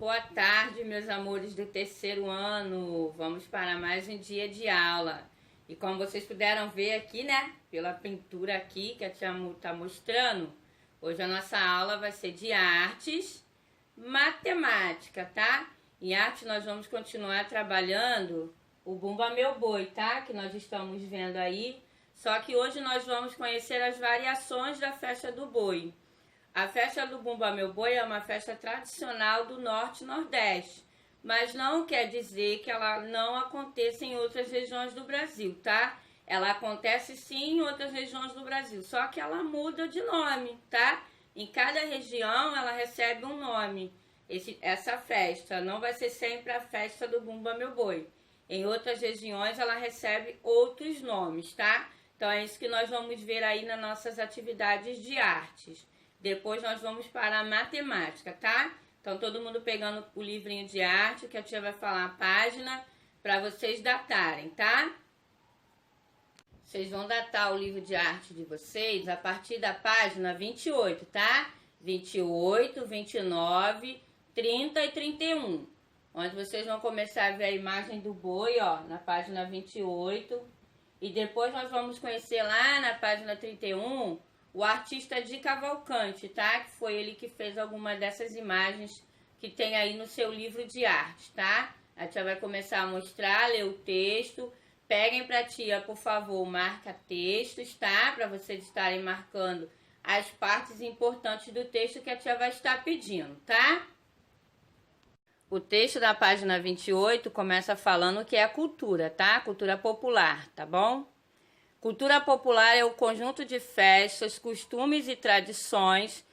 boa tarde, meus amores do terceiro ano. Vamos para mais um dia de aula. E como vocês puderam ver aqui, né, pela pintura aqui que a tia Mu tá mostrando, hoje a nossa aula vai ser de artes, matemática, tá? Em arte nós vamos continuar trabalhando o Bumba Meu Boi, tá? Que nós estamos vendo aí. Só que hoje nós vamos conhecer as variações da festa do boi. A festa do Bumba Meu Boi é uma festa tradicional do Norte e Nordeste, mas não quer dizer que ela não aconteça em outras regiões do Brasil, tá? Ela acontece sim em outras regiões do Brasil, só que ela muda de nome, tá? Em cada região ela recebe um nome. Essa festa não vai ser sempre a festa do Bumba Meu Boi. Em outras regiões ela recebe outros nomes, tá? Então é isso que nós vamos ver aí nas nossas atividades de artes. Depois nós vamos para a matemática, tá? Então todo mundo pegando o livrinho de arte, que a tia vai falar a página para vocês datarem, tá? Vocês vão datar o livro de arte de vocês a partir da página 28, tá? 28, 29, 30 e 31. Onde vocês vão começar a ver a imagem do boi, ó, na página 28. E depois nós vamos conhecer lá na página 31 o artista de Cavalcante, tá? Que foi ele que fez alguma dessas imagens que tem aí no seu livro de arte, tá? A tia vai começar a mostrar, ler o texto. Peguem pra tia, por favor, marca-textos, tá? Para vocês estarem marcando as partes importantes do texto que a tia vai estar pedindo, tá? O texto da página 28 começa falando que é a cultura, tá? Cultura popular, tá bom? Cultura popular é o conjunto de festas, costumes e tradições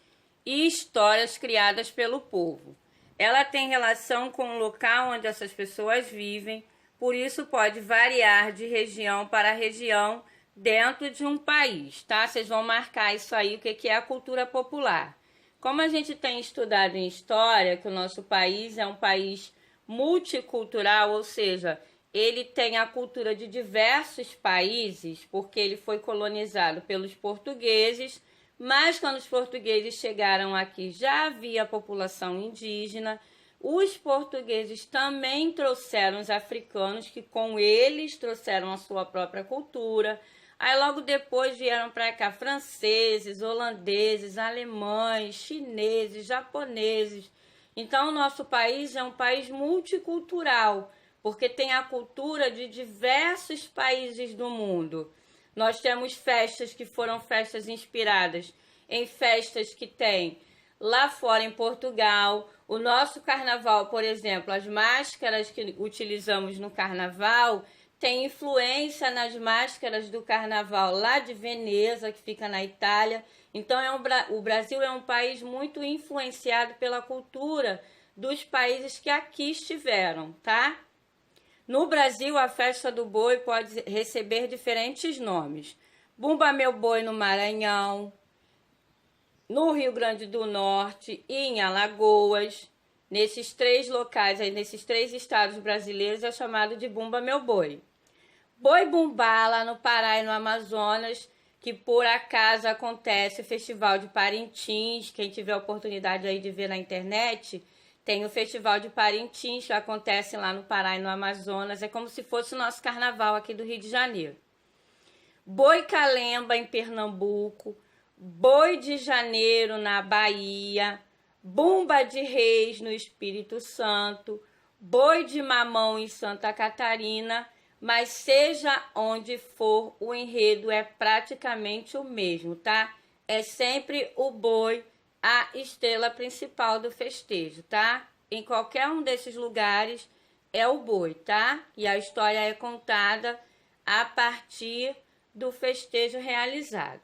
e histórias criadas pelo povo. Ela tem relação com o local onde essas pessoas vivem, por isso pode variar de região para região dentro de um país, tá? Vocês vão marcar isso aí, o que é a cultura popular. Como a gente tem estudado em história, que o nosso país é um país multicultural, ou seja, ele tem a cultura de diversos países, porque ele foi colonizado pelos portugueses, mas quando os portugueses chegaram aqui já havia população indígena. Os portugueses também trouxeram os africanos, que com eles trouxeram a sua própria cultura. Aí logo depois vieram para cá franceses, holandeses, alemães, chineses, japoneses. Então o nosso país é um país multicultural, porque tem a cultura de diversos países do mundo. Nós temos festas que foram festas inspiradas em festas que tem lá fora em Portugal. O nosso carnaval, por exemplo, as máscaras que utilizamos no carnaval tem influência nas máscaras do carnaval lá de Veneza, que fica na Itália. Então o Brasil é um país muito influenciado pela cultura dos países que aqui estiveram, tá? No Brasil, a festa do boi pode receber diferentes nomes. Bumba Meu Boi no Maranhão, no Rio Grande do Norte e em Alagoas. Nesses três locais, nesses três estados brasileiros, é chamado de Bumba Meu Boi. Boi Bumbá, lá no Pará e no Amazonas, que por acaso acontece o Festival de Parintins. Quem tiver a oportunidade aí de ver na internet, tem o Festival de Parintins, que acontece lá no Pará e no Amazonas. É como se fosse o nosso carnaval aqui do Rio de Janeiro. Boi Calemba, em Pernambuco. Boi de Janeiro, na Bahia. Bumba de Reis, no Espírito Santo. Boi de Mamão, em Santa Catarina. Mas seja onde for, o enredo é praticamente o mesmo, tá? É sempre o boi a estrela principal do festejo, tá? Em qualquer um desses lugares é o boi, tá? E a história é contada a partir do festejo realizado.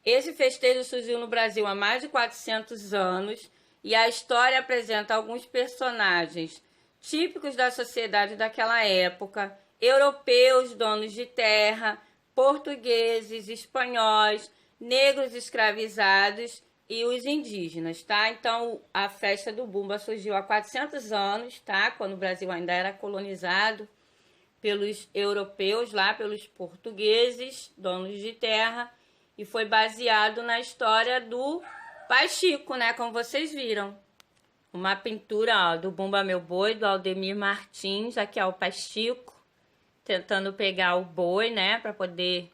Esse festejo surgiu no Brasil há mais de 400 anos e a história apresenta alguns personagens típicos da sociedade daquela época: europeus, donos de terra, portugueses, espanhóis, negros escravizados e os indígenas, tá? Então, a festa do Bumba surgiu há 400 anos, tá? Quando o Brasil ainda era colonizado pelos europeus, lá pelos portugueses, donos de terra, e foi baseado na história do Pai Chico, né? Como vocês viram. uma pintura, ó, do Bumba Meu Boi, do Aldemir Martins. Aqui, ó, o Pastico, tentando pegar o boi, né, para poder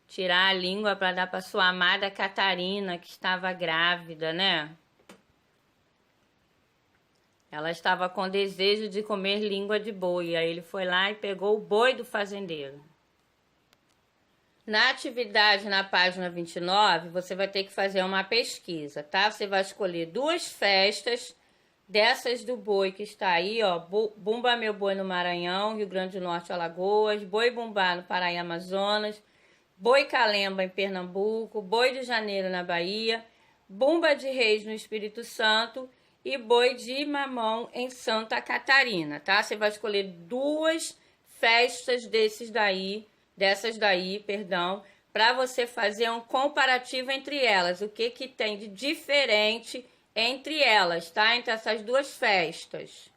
tirar a língua para dar para sua amada Catarina, que estava grávida, né? Ela estava com desejo de comer língua de boi. Aí ele foi lá e pegou o boi do fazendeiro. Na atividade, na página 29, você vai ter que fazer uma pesquisa, tá? Você vai escolher 2 festas dessas do boi que está aí, ó. Bumba Meu Boi no Maranhão, Rio Grande do Norte, Alagoas. Boi Bumbá no Pará e Amazonas. Boi Calemba em Pernambuco. Boi de Janeiro na Bahia. Bumba de Reis no Espírito Santo. E Boi de Mamão em Santa Catarina, tá? Você vai escolher 2 festas dessas daí, para você fazer um comparativo entre elas. O que que tem de diferente entre elas, tá? Entre essas 2 festas.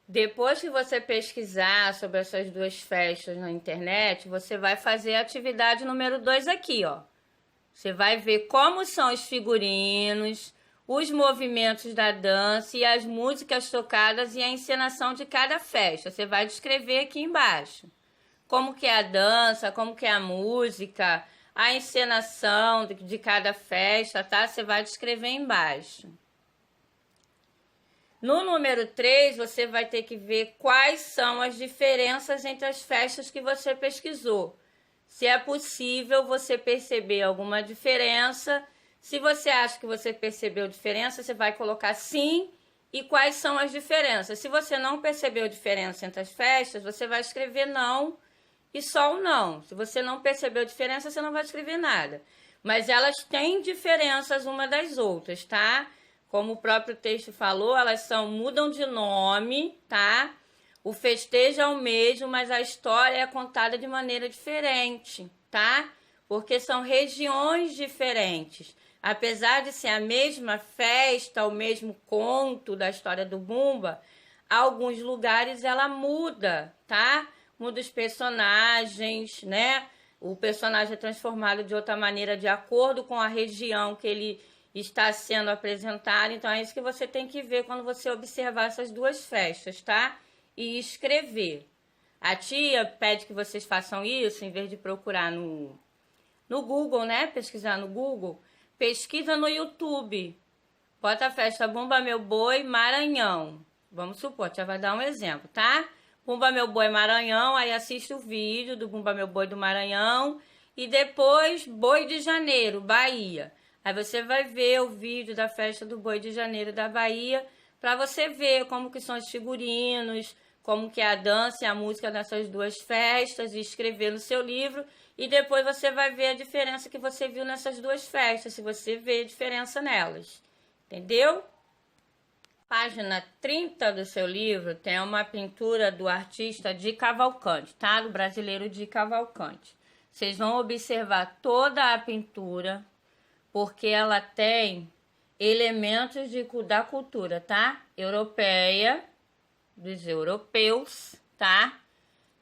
Depois que você pesquisar sobre essas 2 festas na internet, você vai fazer a atividade número 2 aqui, ó. Você vai ver como são os figurinos, os movimentos da dança e as músicas tocadas e a encenação de cada festa. Você vai descrever aqui embaixo. Como que é a dança, como que é a música, a encenação de cada festa, tá? Você vai descrever embaixo. No número 3, você vai ter que ver quais são as diferenças entre as festas que você pesquisou. Se é possível você perceber alguma diferença. Se você acha que você percebeu diferença, você vai colocar sim e quais são as diferenças. Se você não percebeu diferença entre as festas, você vai escrever não e só o não. Se você não percebeu diferença, você não vai escrever nada. Mas elas têm diferenças uma das outras, tá? Como o próprio texto falou, elas mudam de nome, tá? O festejo é o mesmo, mas a história é contada de maneira diferente, tá? Porque são regiões diferentes. Apesar de ser a mesma festa, o mesmo conto da história do Bumba, alguns lugares ela muda, tá? Muda os personagens, né? O personagem é transformado de outra maneira de acordo com a região que ele está sendo apresentado. Então é isso que você tem que ver quando você observar essas 2 festas, tá? E escrever. A tia pede que vocês façam isso, em vez de procurar no Google, né? Pesquisar no Google. Pesquisa no YouTube. Bota a festa Bumba Meu Boi Maranhão. Vamos supor, a tia vai dar um exemplo, tá? Bumba Meu Boi Maranhão, aí assiste o vídeo do Bumba Meu Boi do Maranhão. E depois Boi de Janeiro, Bahia. Aí você vai ver o vídeo da festa do Boi de Janeiro da Bahia, para você ver como que são os figurinos, como que é a dança e a música dessas 2 festas, e escrever no seu livro. E depois você vai ver a diferença que você viu nessas 2 festas, se você vê diferença nelas. Entendeu? Página 30 do seu livro tem uma pintura do artista Di Cavalcanti, tá? Do brasileiro Di Cavalcanti. Vocês vão observar toda a pintura, porque ela tem elementos da cultura, tá? Europeia, dos europeus, tá?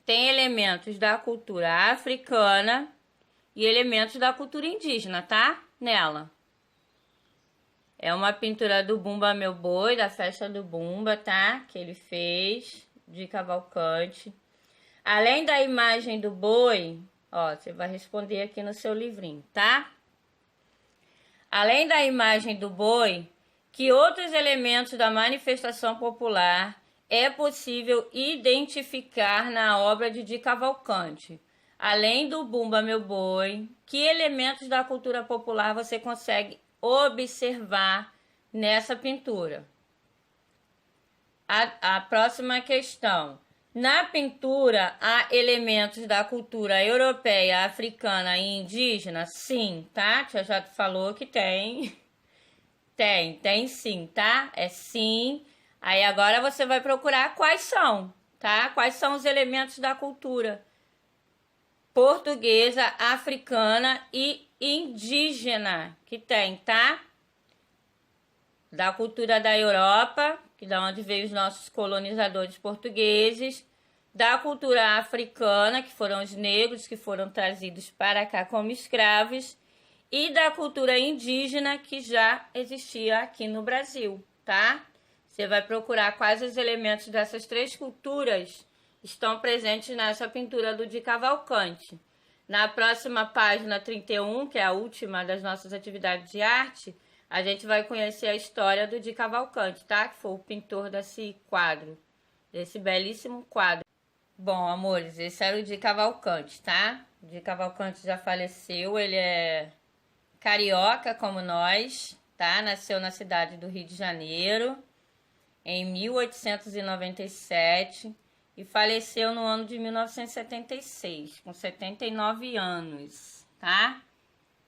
Tem elementos da cultura africana e elementos da cultura indígena, tá? Nela. É uma pintura do Bumba Meu Boi, da festa do Bumba, tá? Que ele fez, de Cavalcanti. Além da imagem do boi, ó, você vai responder aqui no seu livrinho, tá? Além da imagem do boi, que outros elementos da manifestação popular é possível identificar na obra de Di Cavalcanti? Além do Bumba Meu Boi, que elementos da cultura popular você consegue observar nessa pintura? A próxima questão. Na pintura, há elementos da cultura europeia, africana e indígena? Sim, tá? Tia já falou que tem. Tem sim, tá? É sim. Aí agora você vai procurar quais são, tá? Quais são os elementos da cultura portuguesa, africana e indígena que tem, tá? Da cultura da Europa, que da onde veio os nossos colonizadores portugueses, da cultura africana, que foram os negros que foram trazidos para cá como escravos, e da cultura indígena que já existia aqui no Brasil, tá? Você vai procurar quais os elementos dessas 3 culturas estão presentes nessa pintura do Di Cavalcanti. Na próxima página 31, que é a última das nossas atividades de arte, a gente vai conhecer a história do Di Cavalcanti, tá? Que foi o pintor desse quadro, desse belíssimo quadro. Bom, amores, esse era o Di Cavalcanti, tá? O Di Cavalcanti já faleceu, ele é carioca como nós, tá? Nasceu na cidade do Rio de Janeiro em 1897 e faleceu no ano de 1976, com 79 anos, tá?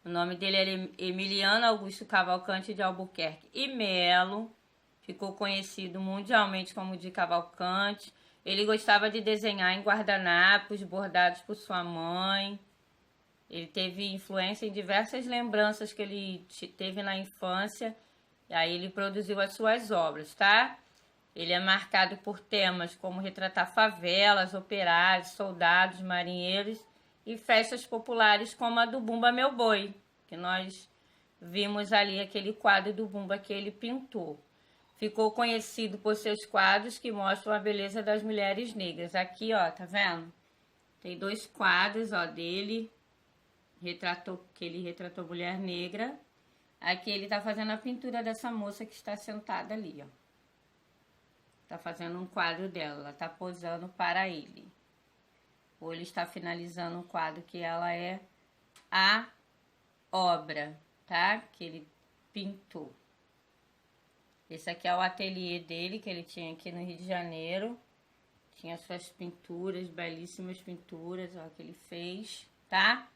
O nome dele era Emiliano Augusto Cavalcanti de Albuquerque e Melo, ficou conhecido mundialmente como Di Cavalcanti. Ele gostava de desenhar em guardanapos bordados por sua mãe. Ele teve influência em diversas lembranças que ele teve na infância, e aí ele produziu as suas obras, tá? Ele é marcado por temas como retratar favelas, operários, soldados, marinheiros e festas populares como a do Bumba Meu Boi, que nós vimos ali aquele quadro do Bumba que ele pintou. Ficou conhecido por seus quadros que mostram a beleza das mulheres negras. Aqui, ó, tá vendo? Tem 2 quadros, ó, dele, que ele retratou mulher negra. Aqui ele tá fazendo a pintura dessa moça que está sentada ali, ó. Tá fazendo um quadro dela, ela tá posando para ele. Ou ele está finalizando um quadro que ela é a obra, tá? Que ele pintou. Esse aqui é o ateliê dele, que ele tinha aqui no Rio de Janeiro. Tinha suas pinturas, belíssimas pinturas, ó, que ele fez, tá?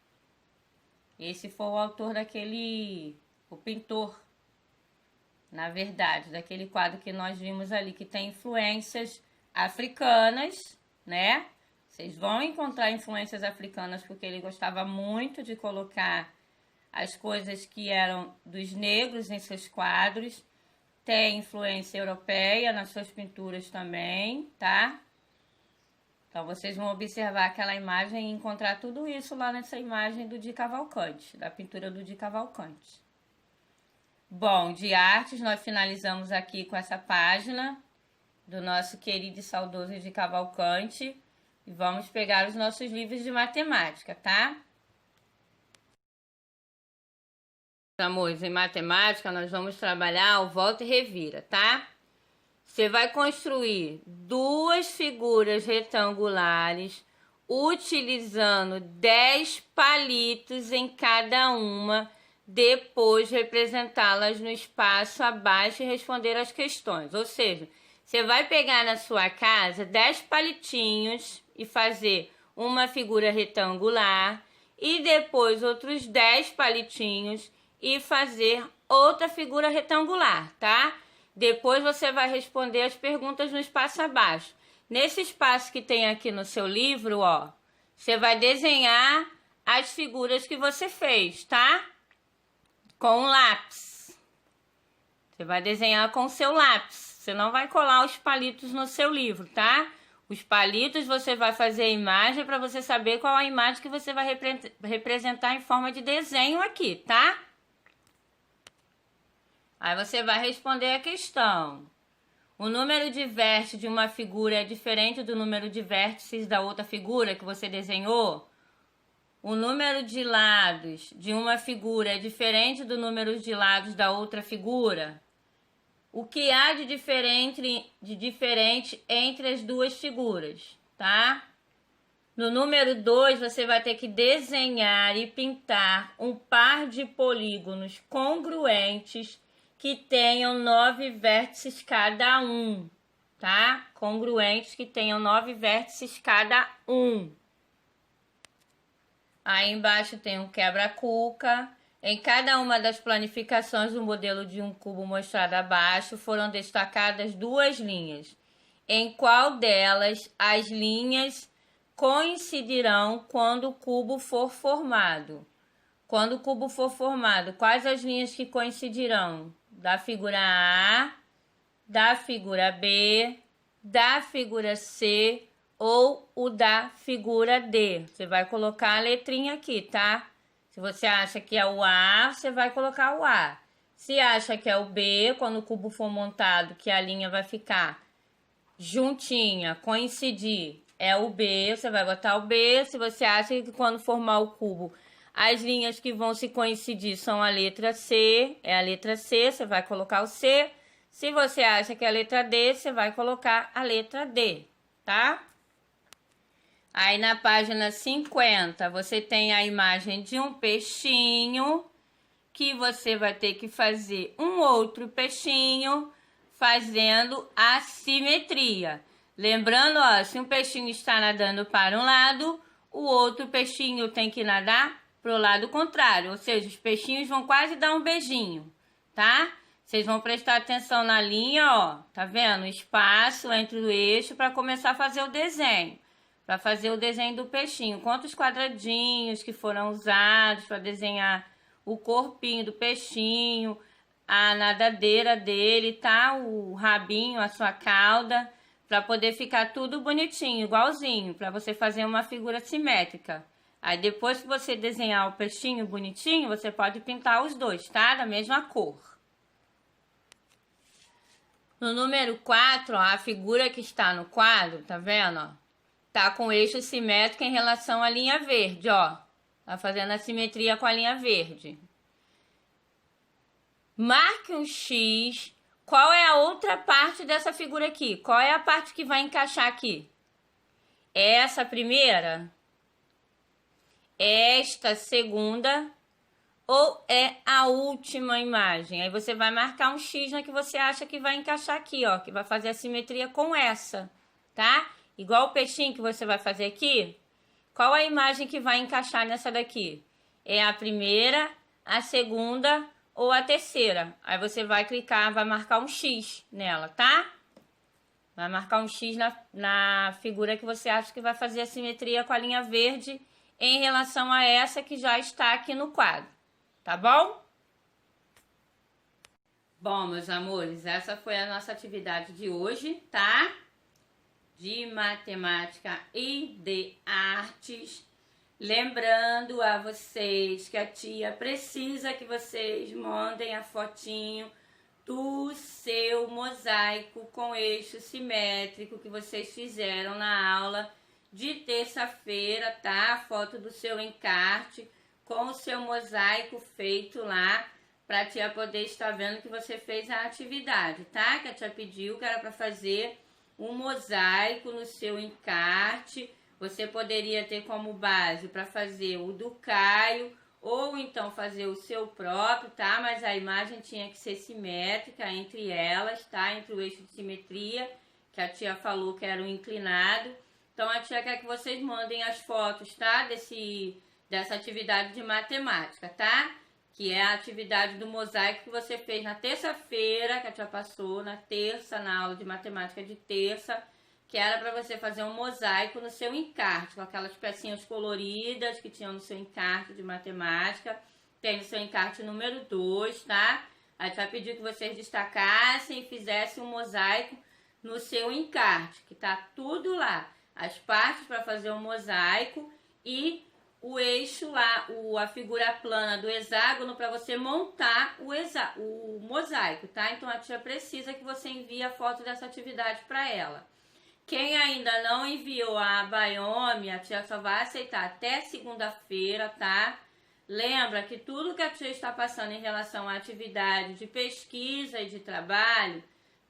Esse foi o autor o pintor, na verdade, daquele quadro que nós vimos ali, que tem influências africanas, né? Vocês vão encontrar influências africanas porque ele gostava muito de colocar as coisas que eram dos negros em seus quadros. Tem influência europeia nas suas pinturas também, tá? Então, vocês vão observar aquela imagem e encontrar tudo isso lá nessa imagem do Di Cavalcanti, da pintura do Di Cavalcanti. Bom, de artes, nós finalizamos aqui com essa página do nosso querido e saudoso Di Cavalcanti. E vamos pegar os nossos livros de matemática, tá? Amores, em matemática nós vamos trabalhar o volta e revira, tá? Você vai construir 2 figuras retangulares utilizando 10 palitos em cada uma, depois representá-las no espaço abaixo e responder as questões. Ou seja, você vai pegar na sua casa 10 palitinhos e fazer uma figura retangular e depois outros 10 palitinhos e fazer outra figura retangular, tá? Depois você vai responder as perguntas no espaço abaixo. Nesse espaço que tem aqui no seu livro, ó, você vai desenhar as figuras que você fez, tá? Com um lápis. Você vai desenhar com o seu lápis. Você não vai colar os palitos no seu livro, tá? Os palitos você vai fazer a imagem para você saber qual a imagem que você vai representar em forma de desenho aqui, tá? Aí você vai responder a questão. O número de vértices de uma figura é diferente do número de vértices da outra figura que você desenhou? O número de lados de uma figura é diferente do número de lados da outra figura? O que há de diferente entre as 2 figuras, tá? No número 2, você vai ter que desenhar e pintar um par de polígonos congruentes que tenham 9 vértices cada um, tá? Congruentes que tenham 9 vértices cada um. Aí embaixo tem um quebra-cuca. Em cada uma das planificações do modelo de um cubo mostrado abaixo, foram destacadas 2 linhas. Em qual delas as linhas coincidirão quando o cubo for formado? Quando o cubo for formado, quais as linhas que coincidirão? Da figura A, da figura B, da figura C ou o da figura D. Você vai colocar a letrinha aqui, tá? Se você acha que é o A, você vai colocar o A. Se acha que é o B, quando o cubo for montado, que a linha vai ficar juntinha, coincidir, é o B, você vai botar o B. Se você acha que quando formar o cubo, as linhas que vão se coincidir são a letra C, é a letra C, você vai colocar o C. Se você acha que é a letra D, você vai colocar a letra D, tá? Aí na página 50, você tem a imagem de um peixinho, que você vai ter que fazer um outro peixinho fazendo a simetria. Lembrando, ó, se um peixinho está nadando para um lado, o outro peixinho tem que nadar para o lado contrário. Ou seja, os peixinhos vão quase dar um beijinho, tá? Vocês vão prestar atenção na linha, ó, tá vendo? O espaço entre o eixo para começar a fazer o desenho. Para fazer o desenho do peixinho. Quantos quadradinhos que foram usados para desenhar o corpinho do peixinho, a nadadeira dele, tá? O rabinho, a sua cauda, para poder ficar tudo bonitinho, igualzinho, para você fazer uma figura simétrica. Aí depois que você desenhar o peixinho bonitinho, você pode pintar os dois, tá? Da mesma cor. No número 4, ó, a figura que está no quadro, tá vendo, ó? Tá com eixo simétrico em relação à linha verde, ó. Tá fazendo a simetria com a linha verde. Marque um X. Qual é a outra parte dessa figura aqui? Qual é a parte que vai encaixar aqui? É essa primeira? Esta segunda? Ou é a última imagem? Aí você vai marcar um X na que você acha que vai encaixar aqui, ó. Que vai fazer a simetria com essa, tá? Igual o peixinho que você vai fazer aqui. Qual a imagem que vai encaixar nessa daqui? É a primeira, a segunda ou a terceira? Aí você vai clicar, vai marcar um X nela, tá? Vai marcar um X na figura que você acha que vai fazer a simetria com a linha verde em relação a essa que já está aqui no quadro, tá bom? Bom, meus amores, essa foi a nossa atividade de hoje, tá? De matemática e de artes. Lembrando a vocês que a tia precisa que vocês mandem a fotinho do seu mosaico com eixo simétrico que vocês fizeram na aula de terça-feira, tá? A foto do seu encarte com o seu mosaico feito lá, pra tia poder estar vendo que você fez a atividade, tá? Que a tia pediu que era para fazer um mosaico no seu encarte. Você poderia ter como base para fazer o do Caio ou então fazer o seu próprio, tá? Mas a imagem tinha que ser simétrica entre elas, tá? Entre o eixo de simetria, que a tia falou que era o inclinado. Então a tia quer que vocês mandem as fotos, tá? Dessa atividade de matemática, tá? Que é a atividade do mosaico que você fez na terça-feira, que a tia passou na terça, na aula de matemática de terça, que era para você fazer um mosaico no seu encarte, com aquelas pecinhas coloridas que tinham no seu encarte de matemática. Tem no seu encarte número 2, tá? A tia pediu que vocês destacassem e fizessem um mosaico no seu encarte, que tá tudo lá. As partes para fazer o mosaico e o eixo lá, a figura plana do hexágono para você montar o mosaico, tá? Então a tia precisa que você envie a foto dessa atividade para ela. Quem ainda não enviou a Abayomi, a tia só vai aceitar até segunda-feira, tá? Lembra que tudo que a tia está passando em relação à atividade de pesquisa e de trabalho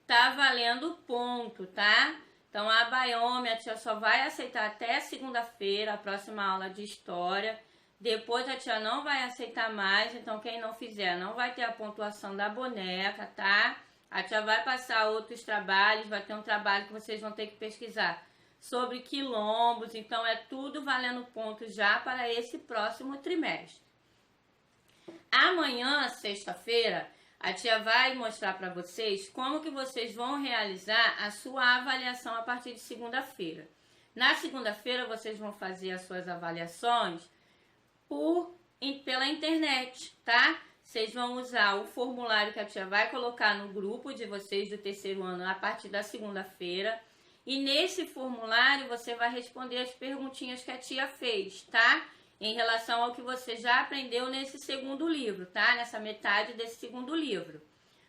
tá valendo ponto, tá? Então, a Abayomi, a tia só vai aceitar até segunda-feira, a próxima aula de história. Depois a tia não vai aceitar mais, então quem não fizer não vai ter a pontuação da boneca, tá? A tia vai passar outros trabalhos, vai ter um trabalho que vocês vão ter que pesquisar sobre quilombos, então é tudo valendo ponto já para esse próximo trimestre. Amanhã, sexta-feira, a tia vai mostrar para vocês como que vocês vão realizar a sua avaliação a partir de segunda-feira. Na segunda-feira, vocês vão fazer as suas avaliações pela internet, tá? Vocês vão usar o formulário que a tia vai colocar no grupo de vocês do terceiro ano a partir da segunda-feira. E nesse formulário, você vai responder as perguntinhas que a tia fez, tá? em relação ao que você já aprendeu nesse segundo livro, tá? Nessa metade desse segundo livro.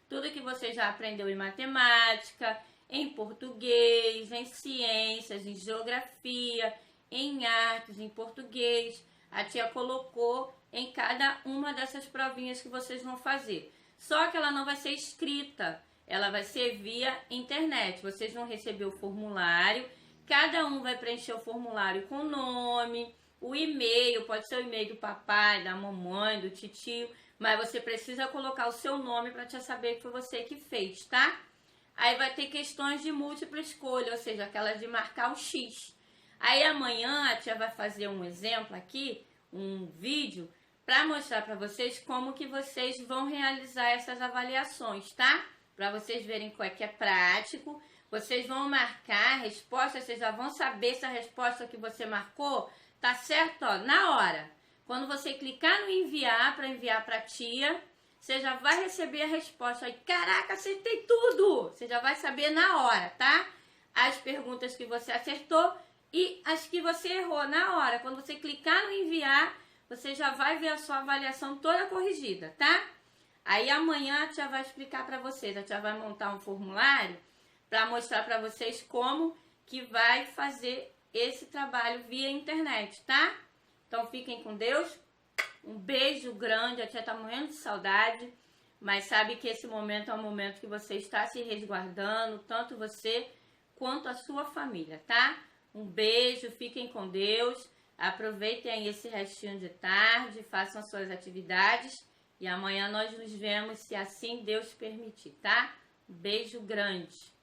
Tudo que você já aprendeu em matemática, em português, em ciências, em geografia, em artes, em português, a tia colocou em cada uma dessas provinhas que vocês vão fazer. Só que ela não vai ser escrita, ela vai ser via internet. Vocês vão receber o formulário, cada um vai preencher o formulário com o nome, o e-mail, pode ser o e-mail do papai, da mamãe, do titio, mas você precisa colocar o seu nome para tia saber que foi você que fez, tá? Aí vai ter questões de múltipla escolha, ou seja, aquelas de marcar o X. Aí amanhã a tia vai fazer um exemplo aqui, um vídeo, para mostrar para vocês como que vocês vão realizar essas avaliações, tá? Para vocês verem qual é que é prático. Vocês vão marcar a resposta, vocês já vão saber se a resposta que você marcou tá certo, ó, na hora. Quando você clicar no enviar para enviar para a tia, você já vai receber a resposta. Aí, caraca, acertei tudo! Você já vai saber na hora, tá? As perguntas que você acertou e as que você errou na hora. Quando você clicar no enviar, você já vai ver a sua avaliação toda corrigida, tá? Aí amanhã a tia vai explicar para vocês. A tia vai montar um formulário para mostrar para vocês como que vai fazer esse trabalho via internet, tá? Então fiquem com Deus. Um beijo grande. A tia tá morrendo de saudade, mas sabe que esse momento é um momento que você está se resguardando, tanto você quanto a sua família, tá? Um beijo, fiquem com Deus. Aproveitem aí esse restinho de tarde, façam suas atividades e amanhã nós nos vemos, se assim Deus permitir, tá? Um beijo grande.